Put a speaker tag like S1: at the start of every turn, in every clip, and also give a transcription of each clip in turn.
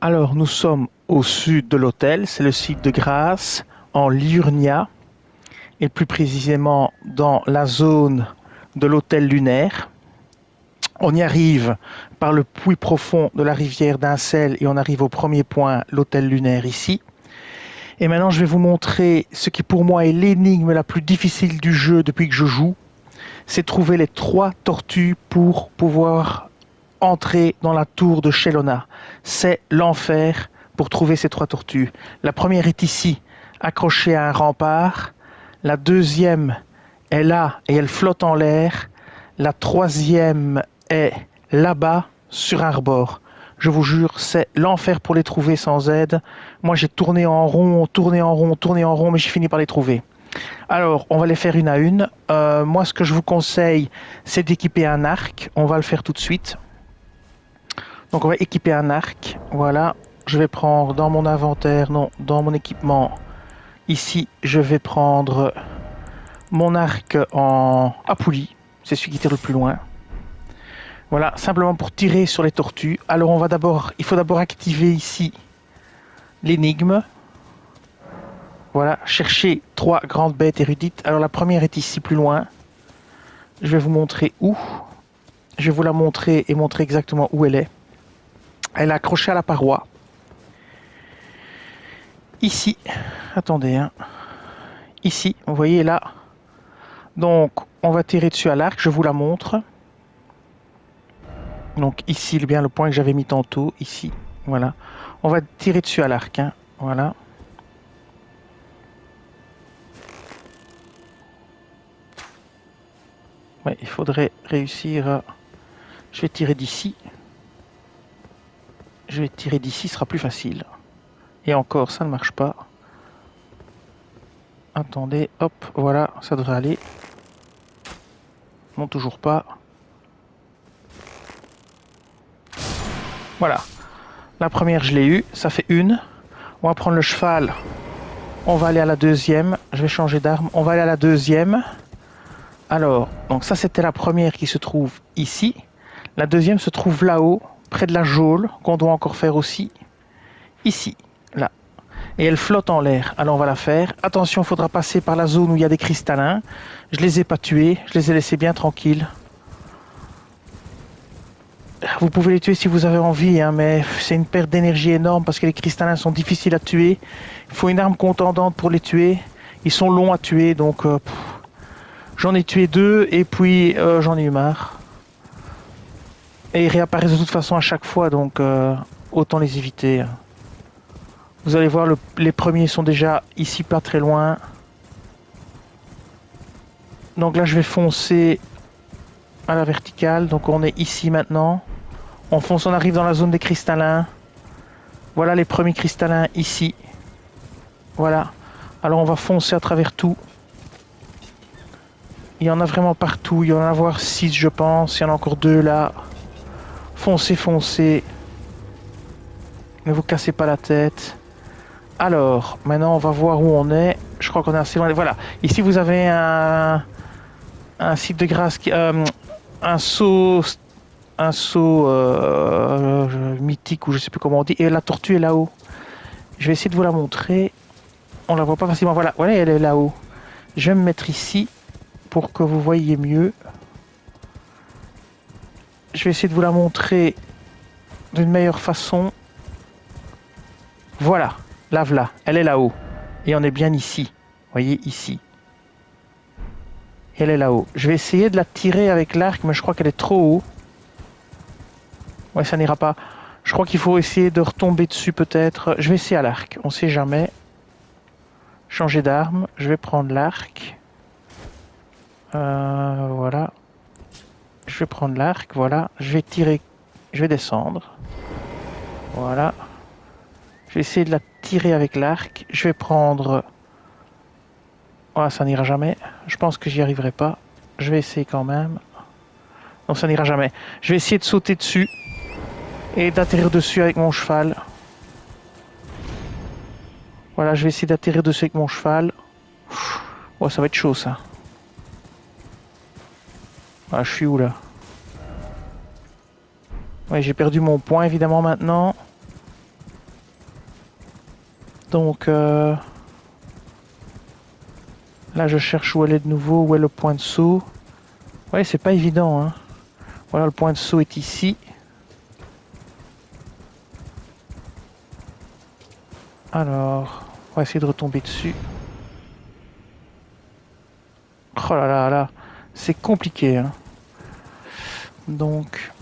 S1: Alors, nous sommes au sud de l'hôtel, c'est le site de Grasse, en Liurnia, et plus précisément dans la zone de l'hôtel lunaire. On y arrive par le puits profond de la rivière d'Incel et on arrive au premier point, l'hôtel lunaire ici. Et maintenant, je vais vous montrer ce qui pour moi est l'énigme la plus difficile du jeu depuis que je joue. C'est trouver les 3 tortues pour pouvoir entrer dans la tour de Shelona. C'est l'enfer pour trouver ces 3 tortues. La première est ici, accrochée à un rempart. La deuxième est là et elle flotte en l'air. La troisième est là-bas sur un rebord. Je vous jure, c'est l'enfer pour les trouver sans aide. Moi, j'ai tourné en rond, tourné en rond, tourné en rond, mais j'ai fini par les trouver. Alors, on va les faire une à une. Moi, ce que je vous conseille, c'est d'équiper un arc. On va le faire tout de suite. Donc, on va équiper un arc. Voilà. Je vais prendre dans mon inventaire, non, dans mon équipement. Ici, je vais prendre mon arc à poulie. C'est celui qui tire le plus loin. Voilà, simplement pour tirer sur les tortues. Alors, il faut d'abord activer ici l'énigme. Voilà, chercher 3 grandes bêtes érudites. Alors, la première est ici plus loin. Je vais vous montrer où. Je vais vous la montrer et montrer exactement où elle est. Elle est accrochée à la paroi. Ici, attendez, hein. Ici, vous voyez là. Donc, on va tirer dessus à l'arc, je vous la montre. Donc ici, bien le point que j'avais mis tantôt, ici, voilà. On va tirer dessus à l'arc, hein. Voilà. Ouais, il faudrait réussir à... Je vais tirer d'ici. Je vais tirer d'ici, ce sera plus facile. Et encore, ça ne marche pas. Attendez, hop, voilà, ça devrait aller. Non, toujours pas. Voilà. La première, je l'ai eue, ça fait une. On va prendre le cheval. On va aller à la deuxième. Je vais changer d'arme. On va aller à la deuxième. Alors, donc ça c'était la première qui se trouve ici. La deuxième se trouve là-haut, près de la geôle, qu'on doit encore faire aussi. Ici, là. Et elle flotte en l'air. Alors on va la faire. Attention, il faudra passer par la zone où il y a des cristallins. Je les ai pas tués, je les ai laissés bien tranquilles. Vous pouvez les tuer si vous avez envie, hein, mais c'est une perte d'énergie énorme parce que les cristallins sont difficiles à tuer. Il faut une arme contendante pour les tuer. Ils sont longs à tuer, donc j'en ai tué 2 et puis j'en ai eu marre. Et ils réapparaissent de toute façon à chaque fois, donc autant les éviter. Vous allez voir, les premiers sont déjà ici pas très loin. Donc là je vais foncer à la verticale, donc on est ici maintenant. On fonce, on arrive dans la zone des cristallins. Voilà les premiers cristallins ici. Voilà. Alors on va foncer à travers tout. Il y en a vraiment partout. Il y en a à avoir 6 je pense. Il y en a encore 2 là. Foncez, foncez. Ne vous cassez pas la tête. Alors, maintenant on va voir où on est. Je crois qu'on est assez loin. Voilà. Ici vous avez un site de grâce, un saut mythique ou je sais plus comment on dit. Et la tortue est là-haut. Je vais essayer de vous la montrer. On la voit pas facilement. Voilà, voilà, elle est là-haut. Je vais me mettre ici pour que vous voyez mieux. Je vais essayer de vous la montrer d'une meilleure façon. Voilà, la voilà, elle est là-haut. Et on est bien ici. Vous voyez, ici. Et elle est là-haut. Je vais essayer de la tirer avec l'arc, mais je crois qu'elle est trop haut. Ouais, ça n'ira pas. Je crois qu'il faut essayer de retomber dessus peut-être. Je vais essayer à l'arc, on sait jamais. Changer d'arme, je vais prendre l'arc. Voilà. Je vais prendre l'arc, voilà. Je vais tirer, je vais descendre. Voilà. Je vais essayer de la tirer avec l'arc. Je vais prendre... Voilà, ça n'ira jamais. Je pense que j'y arriverai pas. Je vais essayer quand même. Non, ça n'ira jamais. Je vais essayer de sauter dessus. Et d'atterrir dessus avec mon cheval. Voilà, je vais essayer d'atterrir dessus avec mon cheval. Ouais, ça va être chaud ça. Ah, je suis où là? Ouais, j'ai perdu mon point évidemment maintenant. Donc là je cherche où elle est de nouveau, où est le point de saut. Ouais, c'est pas évident, hein. Voilà, le point de saut est ici. Alors, on va essayer de retomber dessus. Oh là là là, c'est compliqué, hein. Donc,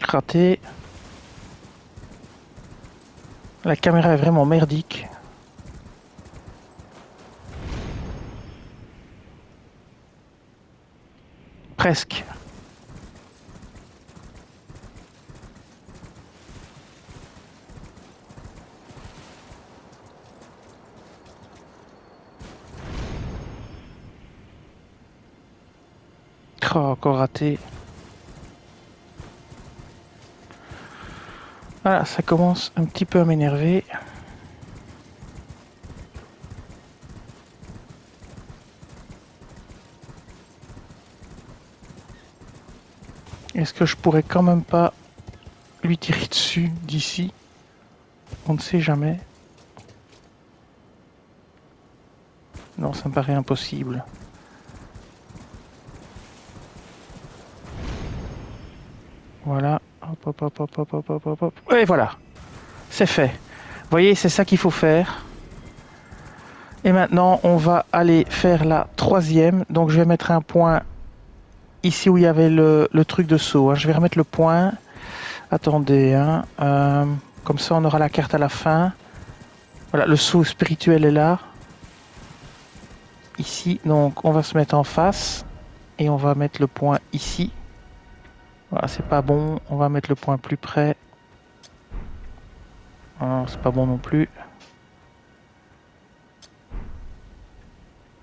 S1: raté. La caméra est vraiment merdique. Presque. Oh, encore raté. Voilà, ça commence un petit peu à m'énerver. Est-ce que je pourrais quand même pas lui tirer dessus d'ici? On ne sait jamais. Non, ça me paraît impossible. Voilà. Hop, hop, hop, hop, hop, hop, hop, hop, hop. Et voilà. C'est fait. Vous voyez, c'est ça qu'il faut faire. Et maintenant, on va aller faire la troisième. Donc, je vais mettre un point ici où il y avait le truc de saut, hein. Je vais remettre le point. Attendez, hein. Comme ça, on aura la carte à la fin. Voilà, le saut spirituel est là. Ici, donc, on va se mettre en face. Et on va mettre le point ici. Voilà, c'est pas bon. On va mettre le point plus près. Non, c'est pas bon non plus.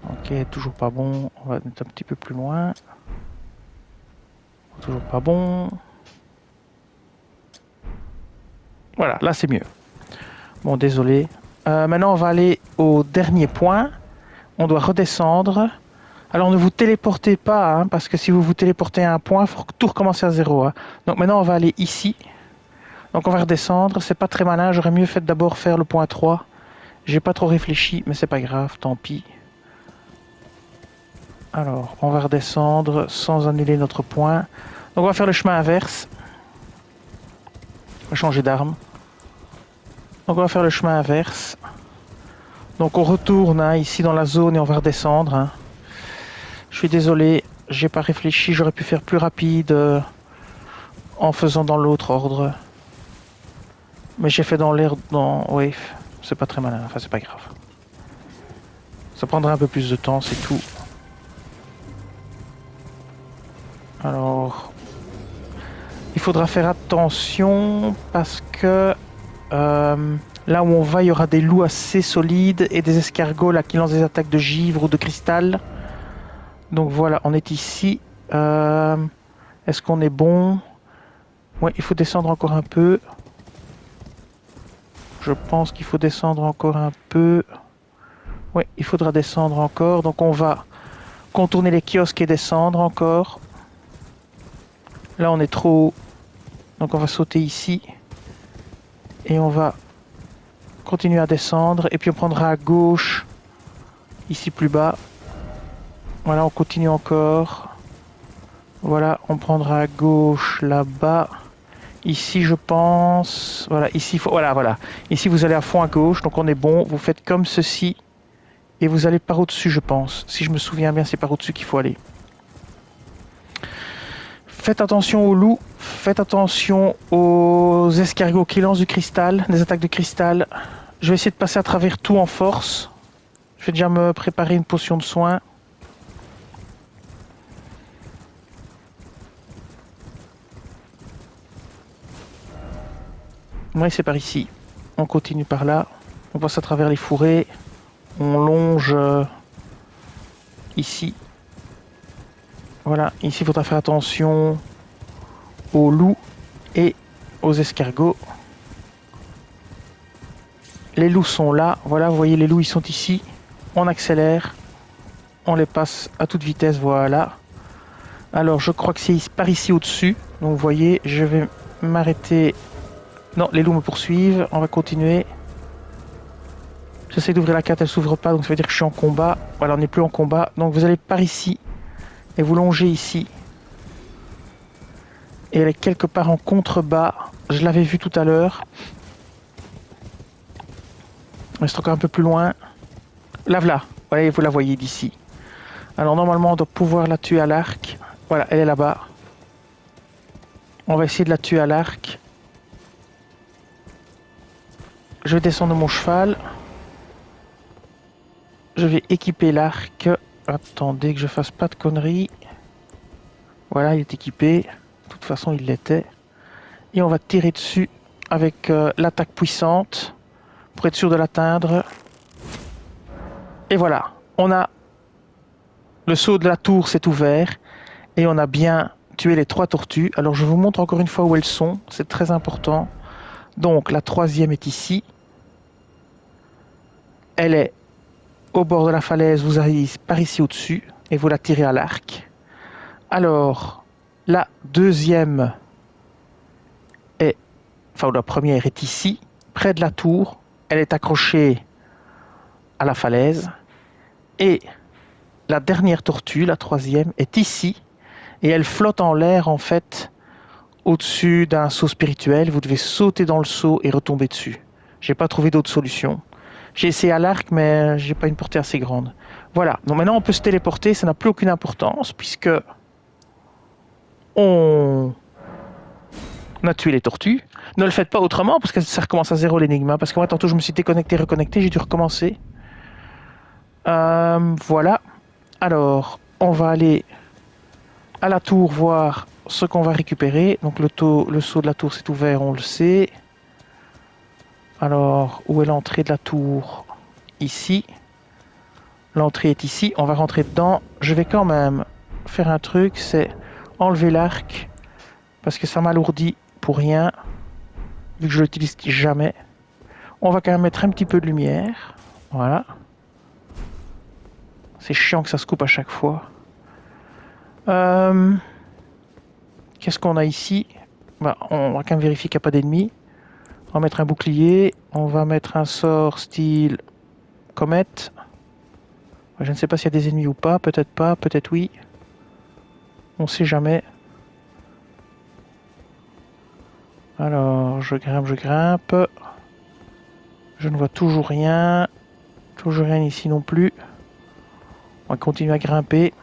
S1: Ok, toujours pas bon. On va mettre un petit peu plus loin. Toujours pas bon. Voilà, là c'est mieux. Bon, désolé. Maintenant, on va aller au dernier point. On doit redescendre. Alors, ne vous téléportez pas, hein, parce que si vous vous téléportez à un point, il faut tout recommencer à zéro, hein. Donc maintenant, on va aller ici. Donc on va redescendre. C'est pas très malin. J'aurais mieux fait d'abord faire le point 3. J'ai pas trop réfléchi, mais c'est pas grave, tant pis. Alors, on va redescendre sans annuler notre point. Donc on va faire le chemin inverse. On va changer d'arme. Donc on va faire le chemin inverse. Donc on retourne, hein, ici dans la zone et on va redescendre, hein. Je suis désolé, j'ai pas réfléchi, j'aurais pu faire plus rapide en faisant dans l'autre ordre. Mais j'ai fait dans l'air, dans... Oui, c'est pas très malin, enfin c'est pas grave. Ça prendra un peu plus de temps, c'est tout. Alors... Il faudra faire attention parce que... là où on va, il y aura des loups assez solides et des escargots là qui lancent des attaques de givre ou de cristal. Donc voilà, on est ici. Est-ce qu'on est bon? Ouais, il faut descendre encore un peu. Je pense qu'il faut descendre encore un peu. Ouais, il faudra descendre encore. Donc on va contourner les kiosques et descendre encore. Là, on est trop haut. Donc on va sauter ici. Et on va continuer à descendre. Et puis on prendra à gauche. Ici plus bas. Voilà, on continue encore. Voilà, on prendra à gauche là-bas. Ici, je pense... Voilà, ici, voilà, voilà. Ici, vous allez à fond à gauche, donc on est bon. Vous faites comme ceci. Et vous allez par au-dessus, je pense. Si je me souviens bien, c'est par au-dessus qu'il faut aller. Faites attention aux loups. Faites attention aux escargots qui lancent du cristal, des attaques de cristal. Je vais essayer de passer à travers tout en force. Je vais déjà me préparer une potion de soin. Oui, c'est par ici. On continue par là. On passe à travers les fourrés. On longe ici. Voilà, ici il faudra faire attention aux loups et aux escargots. Les loups sont là. Voilà, vous voyez les loups, ils sont ici. On accélère. On les passe à toute vitesse, voilà. Alors, je crois que c'est par ici au-dessus. Donc, vous voyez, je vais m'arrêter. Non, les loups me poursuivent. On va continuer. J'essaie d'ouvrir la carte, elle s'ouvre pas, donc ça veut dire que je suis en combat. Voilà, on n'est plus en combat. Donc, vous allez par ici. Et vous longez ici. Et elle est quelque part en contrebas. Je l'avais vu tout à l'heure. Mais c'est encore un peu plus loin. Là, voilà. Ouais, vous la voyez d'ici. Alors, normalement, on doit pouvoir la tuer à l'arc. Voilà, elle est là-bas. On va essayer de la tuer à l'arc. Je vais descendre de mon cheval. Je vais équiper l'arc. Attendez que je fasse pas de conneries. Voilà, il est équipé. De toute façon, il l'était. Et on va tirer dessus avec l'attaque puissante pour être sûr de l'atteindre. Et voilà, on a le saut de la tour s'est ouvert et on a bien tué les 3 tortues. Alors je vous montre encore une fois où elles sont, c'est très important. Donc la 3e est ici. Elle est au bord de la falaise, vous arrivez par ici au-dessus et vous la tirez à l'arc. Alors la 2e est, enfin la première est ici, près de la tour. Elle est accrochée à la falaise. Et la dernière tortue, la 3e, est ici. Et elle flotte en l'air, en fait, au-dessus d'un seau spirituel. Vous devez sauter dans le seau et retomber dessus. J'ai pas trouvé d'autre solution. J'ai essayé à l'arc, mais j'ai pas une portée assez grande. Voilà. Donc maintenant, on peut se téléporter. Ça n'a plus aucune importance, puisque on a tué les tortues. Ne le faites pas autrement, parce que ça recommence à zéro l'énigme. Parce que moi, tantôt, je me suis déconnecté, reconnecté. J'ai dû recommencer. Voilà. Alors, on va aller à la tour voir ce qu'on va récupérer. Donc le seau de la tour s'est ouvert, on le sait. Alors, où est l'entrée de la tour? Ici. L'entrée est ici. On va rentrer dedans. Je vais quand même faire un truc, c'est enlever l'arc. Parce que ça m'alourdit pour rien. Vu que je l'utilise jamais. On va quand même mettre un petit peu de lumière. Voilà. C'est chiant que ça se coupe à chaque fois. Qu'est-ce qu'on a ici? Bah, on va quand même vérifier qu'il n'y a pas d'ennemis. On va mettre un bouclier. On va mettre un sort style comète. Je ne sais pas s'il y a des ennemis ou pas. Peut-être pas, peut-être oui. On ne sait jamais. Alors, je grimpe, je grimpe. Je ne vois toujours rien. Toujours rien ici non plus. On va continuer à grimper.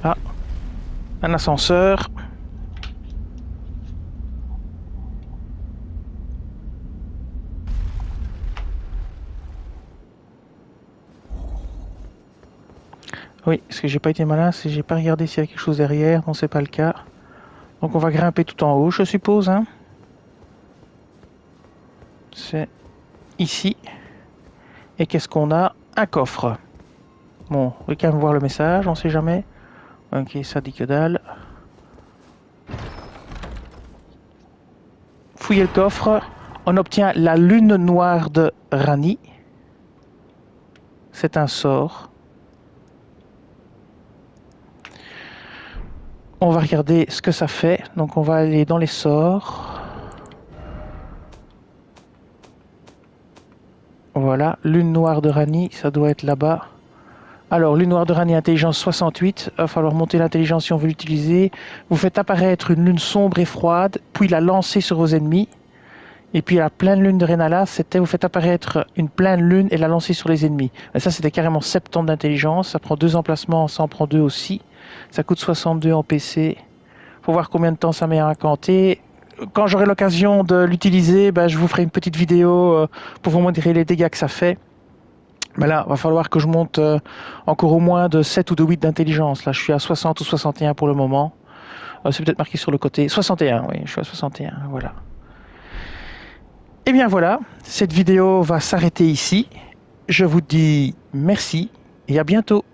S1: Ah, un ascenseur. Oui, parce que j'ai pas été malin, c'est j'ai pas regardé s'il y a quelque chose derrière. Non, c'est pas le cas. Donc on va grimper tout en haut, je suppose. Hein. C'est ici. Et qu'est-ce qu'on a? Un coffre. Bon, on va quand même voir le message, on sait jamais. Ok, ça dit que dalle. Fouillez le coffre. On obtient la lune noire de Rani. C'est un sort. On va regarder ce que ça fait. Donc on va aller dans les sorts. Voilà, lune noire de Rani, ça doit être là-bas. Alors, lune noire de Rani, intelligence 68. Il va falloir monter l'intelligence si on veut l'utiliser. Vous faites apparaître une lune sombre et froide, puis la lancer sur vos ennemis. Et puis la pleine lune de Renala, c'était vous faites apparaître une pleine lune et la lancer sur les ennemis. Et ça, c'était carrément 70 d'intelligence. Ça prend 2 emplacements, ça en prend 2 aussi. Ça coûte 62 en PC. Faut voir combien de temps ça met à incanter. Quand j'aurai l'occasion de l'utiliser, je vous ferai une petite vidéo pour vous montrer les dégâts que ça fait. Mais là, il va falloir que je monte encore au moins de 7 ou de 8 d'intelligence. Là, je suis à 60 ou 61 pour le moment. C'est peut-être marqué sur le côté. 61, oui, je suis à 61, voilà. Et bien voilà, cette vidéo va s'arrêter ici. Je vous dis merci et à bientôt.